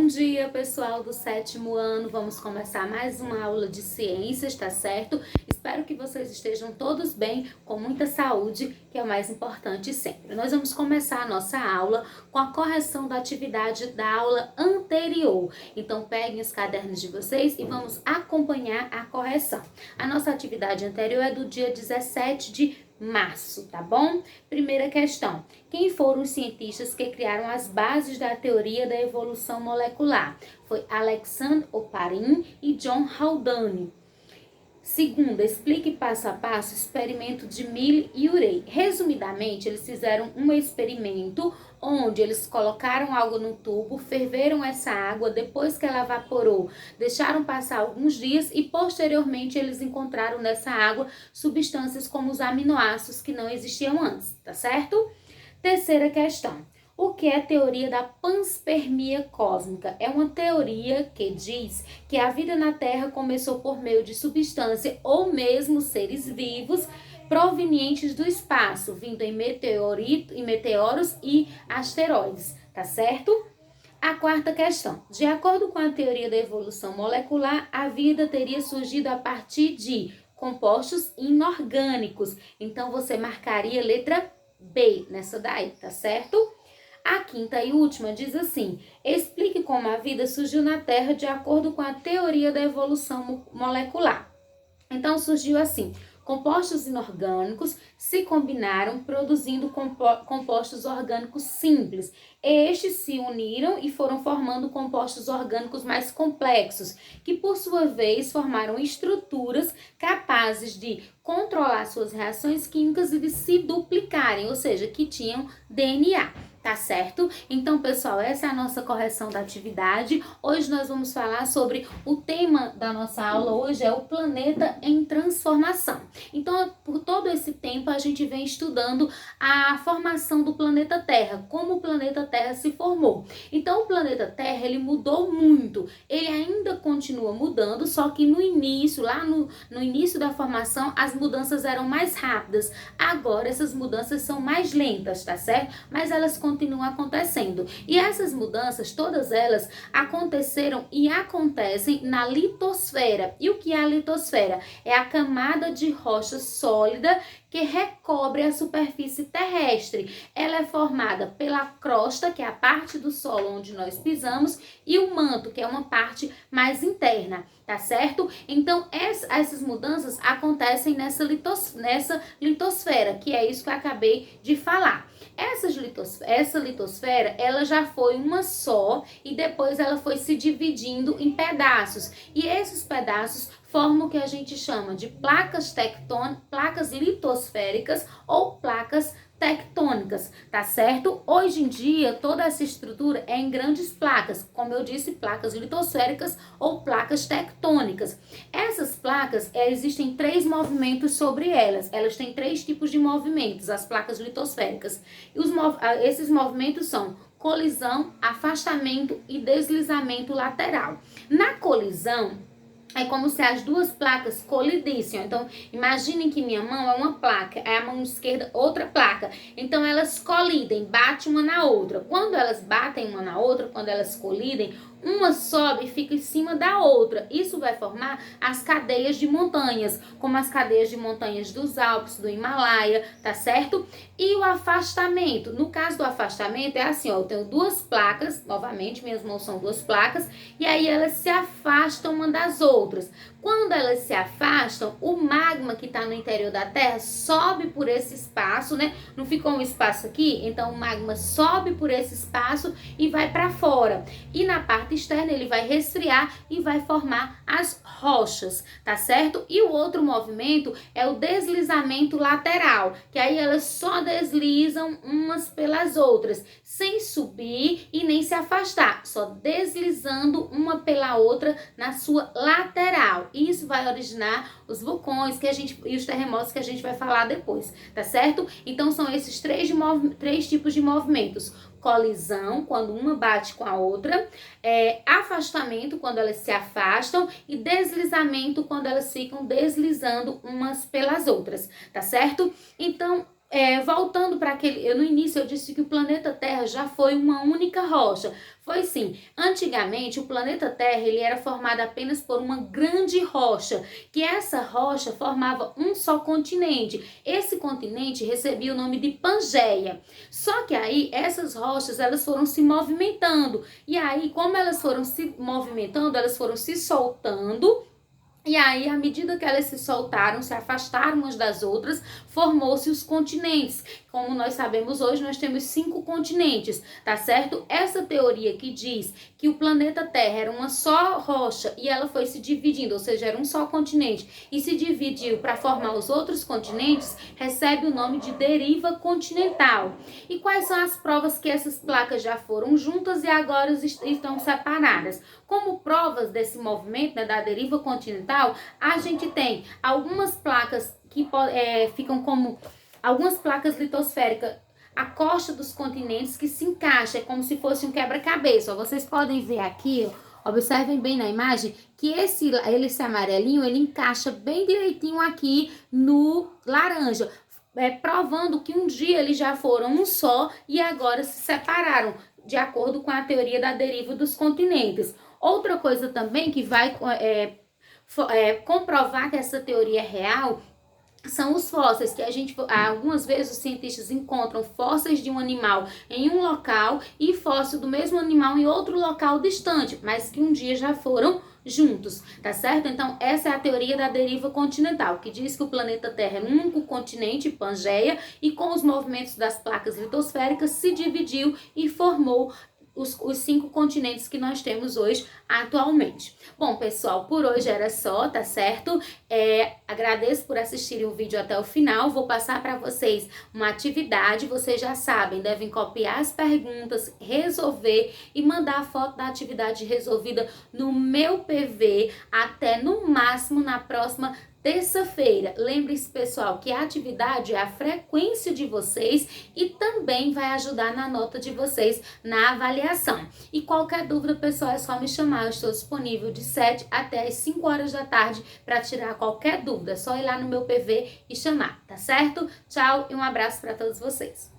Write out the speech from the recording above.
dia, pessoal do 7º ano. Vamos começar mais uma aula de ciências, tá certo? Espero que vocês estejam todos bem, com muita saúde, que é o mais importante sempre. Nós vamos começar a nossa aula com a correção da atividade da aula anterior. Então, peguem os cadernos de vocês e vamos acompanhar a correção. A nossa atividade anterior é do dia 17 de março, tá bom? Primeira questão. Quem foram os cientistas que criaram as bases da teoria da evolução molecular? Foi Alexandre Oparin e John Haldane. Segunda, explique passo a passo o experimento de Mille e Urey. Resumidamente, eles fizeram um experimento onde eles colocaram algo no tubo, ferveram essa água, depois que ela evaporou, deixaram passar alguns dias e posteriormente eles encontraram nessa água substâncias como os aminoácidos que não existiam antes, tá certo? Terceira questão. O que é a teoria da panspermia cósmica? É uma teoria que diz que a vida na Terra começou por meio de substância ou mesmo seres vivos provenientes do espaço, vindo em meteoros e asteroides, tá certo? A quarta questão. De acordo com a teoria da evolução molecular, a vida teria surgido a partir de compostos inorgânicos. Então, você marcaria a letra B nessa daí, tá certo? A quinta e última diz assim: explique como a vida surgiu na Terra de acordo com a teoria da evolução molecular. Então, surgiu assim: compostos inorgânicos se combinaram, produzindo compostos orgânicos simples. Estes se uniram e foram formando compostos orgânicos mais complexos, que por sua vez formaram estruturas capazes de controlar suas reações químicas e de se duplicarem, ou seja, que tinham DNA. Tá certo? Então, pessoal, essa é a nossa correção da atividade. Hoje nós vamos falar sobre o tema da nossa aula. Hoje é o planeta em transformação. Então, por todo esse tempo, a gente vem estudando a formação do planeta Terra, como o planeta Terra se formou. Então, o planeta Terra, ele mudou muito. Ele ainda continua mudando, só que no início, lá no início da formação, as mudanças eram mais rápidas. Agora, essas mudanças são mais lentas, tá certo? Mas elas continuam acontecendo. E essas mudanças, todas elas aconteceram e acontecem na litosfera. E o que é a litosfera? É a camada de rocha sólida que recobre a superfície terrestre. Ela é formada pela crosta, que é a parte do solo onde nós pisamos, e o manto, que é uma parte mais interna, tá certo? Então, essas mudanças acontecem nessa litosfera, que é isso que eu acabei de falar. Essa litosfera, ela já foi uma só e depois ela foi se dividindo em pedaços. E esses pedaços formam o que a gente chama de placas litosféricas ou placas tectônicas, tá certo? Hoje em dia, toda essa estrutura é em grandes placas, como eu disse, placas litosféricas ou placas tectônicas. Essas placas, existem 3 movimentos sobre elas. Elas têm 3 tipos de movimentos, as placas litosféricas. E esses movimentos são colisão, afastamento e deslizamento lateral. Na colisão, é como se as duas placas colidissem. Então, imaginem que minha mão é uma placa, é a mão esquerda outra placa. Então, elas colidem, batem uma na outra. Quando elas batem uma na outra, quando elas colidem, uma sobe e fica em cima da outra. Isso vai formar as cadeias de montanhas, como as cadeias de montanhas dos Alpes, do Himalaia, tá certo? E o afastamento. No caso do afastamento, é assim, ó, eu tenho 2 placas, novamente, minhas mãos são 2 placas, e aí elas se afastam uma das outras. Quando elas se afastam, o magma que está no interior da Terra sobe por esse espaço, né? Não ficou um espaço aqui? Então, o magma sobe por esse espaço e vai para fora. E na parte externa, ele vai resfriar e vai formar as rochas, tá certo? E o outro movimento é o deslizamento lateral, que aí elas só deslizam umas pelas outras, sem subir e nem se afastar, só deslizando uma pela outra na sua lateral. Isso vai originar os vulcões e os terremotos que a gente vai falar depois, tá certo? Então, são esses 3 tipos de movimentos. Colisão, quando uma bate com a outra, afastamento, quando elas se afastam, e deslizamento, quando elas ficam deslizando umas pelas outras, tá certo? Então, Voltando para aquele, no início eu disse que o planeta Terra já foi uma única rocha. Foi sim. Antigamente o planeta Terra ele era formado apenas por uma grande rocha, que essa rocha formava um só continente. Esse continente recebia o nome de Pangeia. Só que aí essas rochas elas foram se movimentando e aí como elas foram se movimentando, elas foram se soltando. E aí, à medida que elas se soltaram, se afastaram umas das outras, formou-se os continentes. Como nós sabemos hoje, nós temos 5 continentes, tá certo? Essa teoria que diz que o planeta Terra era uma só rocha e ela foi se dividindo, ou seja, era um só continente, e se dividiu para formar os outros continentes, recebe o nome de deriva continental. E quais são as provas que essas placas já foram juntas e agora estão separadas? Como provas desse movimento, né, da deriva continental, a gente tem algumas placas que ficam como algumas placas litosféricas, a costa dos continentes que se encaixa, é como se fosse um quebra-cabeça. Vocês podem ver aqui, observem bem na imagem, que esse amarelinho, ele encaixa bem direitinho aqui no laranja, provando que um dia eles já foram um só e agora se separaram, de acordo com a teoria da deriva dos continentes. Outra coisa também que vai comprovar que essa teoria é real são os fósseis, que algumas vezes os cientistas encontram fósseis de um animal em um local e fóssil do mesmo animal em outro local distante, mas que um dia já foram juntos, tá certo? Então essa é a teoria da deriva continental, que diz que o planeta Terra é um único continente, Pangeia, e com os movimentos das placas litosféricas se dividiu e formou os 5 continentes que nós temos hoje atualmente. Bom, pessoal, por hoje era só, tá certo? Agradeço por assistirem o vídeo até o final. Vou passar para vocês uma atividade. Vocês já sabem, devem copiar as perguntas, resolver e mandar a foto da atividade resolvida no meu PV até no máximo na próxima terça-feira. Lembre-se, pessoal, que a atividade é a frequência de vocês e também vai ajudar na nota de vocês na avaliação. E qualquer dúvida, pessoal, é só me chamar. Eu estou disponível de 7 até as 5 horas da tarde para tirar qualquer dúvida. É só ir lá no meu PV e chamar, tá certo? Tchau e um abraço para todos vocês.